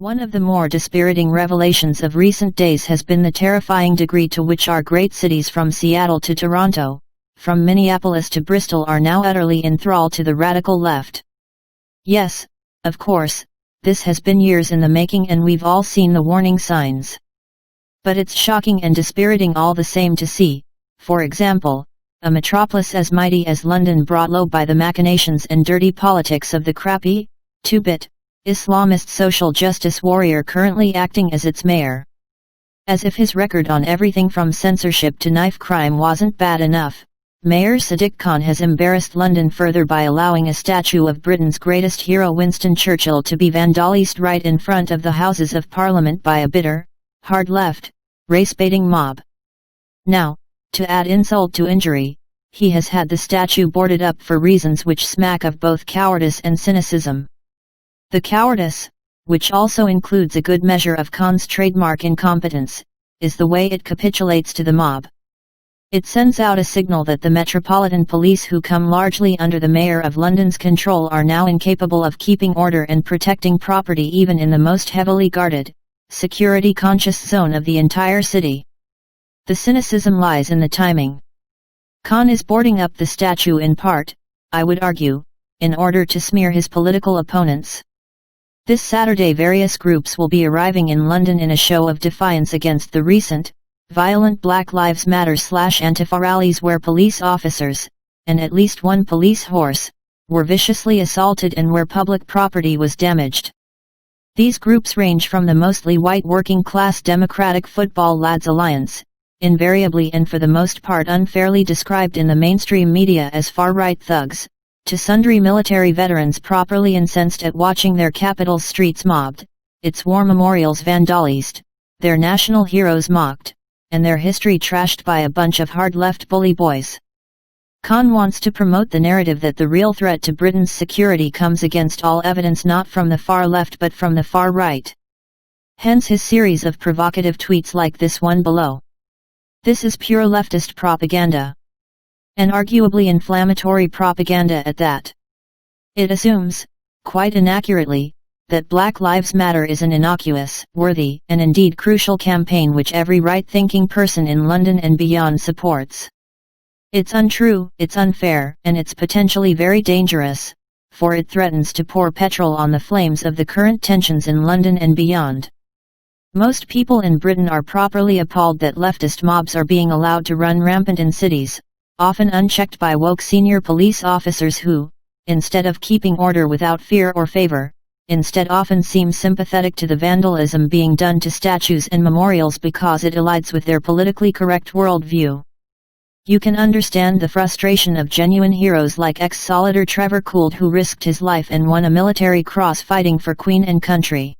One of the more dispiriting revelations of recent days has been the terrifying degree to which our great cities from Seattle to Toronto, from Minneapolis to Bristol are now utterly in thrall to the radical left. Yes, of course, this has been years in the making and we've all seen the warning signs. But it's shocking and dispiriting all the same to see, for example, a metropolis as mighty as London brought low by the machinations and dirty politics of the crappy, two-bit, Islamist Social Justice Warrior currently acting as its mayor. As if his record on everything from censorship to knife crime wasn't bad enough, Mayor Sadiq Khan has embarrassed London further by allowing a statue of Britain's greatest hero Winston Churchill to be vandalised right in front of the Houses of Parliament by a bitter, hard-left, race-baiting mob. Now, to add insult to injury, he has had the statue boarded up for reasons which smack of both cowardice and cynicism. The cowardice, which also includes a good measure of Khan's trademark incompetence, is the way it capitulates to the mob. It sends out a signal that the Metropolitan Police, who come largely under the Mayor of London's control, are now incapable of keeping order and protecting property even in the most heavily guarded, security-conscious zone of the entire city. The cynicism lies in the timing. Khan is boarding up the statue in part, I would argue, in order to smear his political opponents. This Saturday various groups will be arriving in London in a show of defiance against the recent, violent Black Lives Matter/Antifa rallies where police officers, and at least one police horse, were viciously assaulted and where public property was damaged. These groups range from the mostly white working-class Democratic Football Lads Alliance, invariably and for the most part unfairly described in the mainstream media as far-right thugs, to sundry military veterans properly incensed at watching their capital streets mobbed, its war memorials vandalized, their national heroes mocked, and their history trashed by a bunch of hard-left bully boys. Khan wants to promote the narrative that the real threat to Britain's security comes against all evidence not from the far left but from the far right. Hence his series of provocative tweets like this one below. This is pure leftist propaganda. And arguably inflammatory propaganda at that. It assumes, quite inaccurately, that Black Lives Matter is an innocuous, worthy, and indeed crucial campaign which every right-thinking person in London and beyond supports. It's untrue, it's unfair, and it's potentially very dangerous, for it threatens to pour petrol on the flames of the current tensions in London and beyond. Most people in Britain are properly appalled that leftist mobs are being allowed to run rampant in cities, often unchecked by woke senior police officers who, instead of keeping order without fear or favor, instead often seem sympathetic to the vandalism being done to statues and memorials because it aligns with their politically correct worldview. You can understand the frustration of genuine heroes like ex-Soldier Trevor Gould, who risked his life and won a military cross fighting for Queen and country.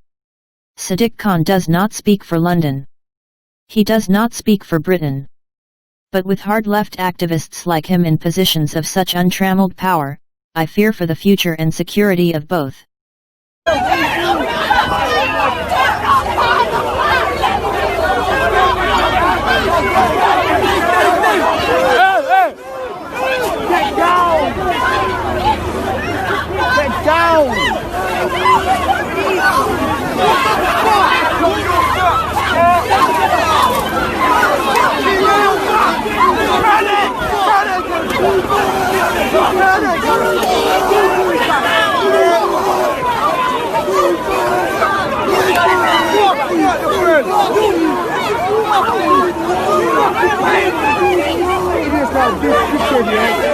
Sadiq Khan does not speak for London. He does not speak for Britain. But with hard left activists like him in positions of such untrammeled power, I fear for the future and security of both. Get down! Get down! It is not this picture,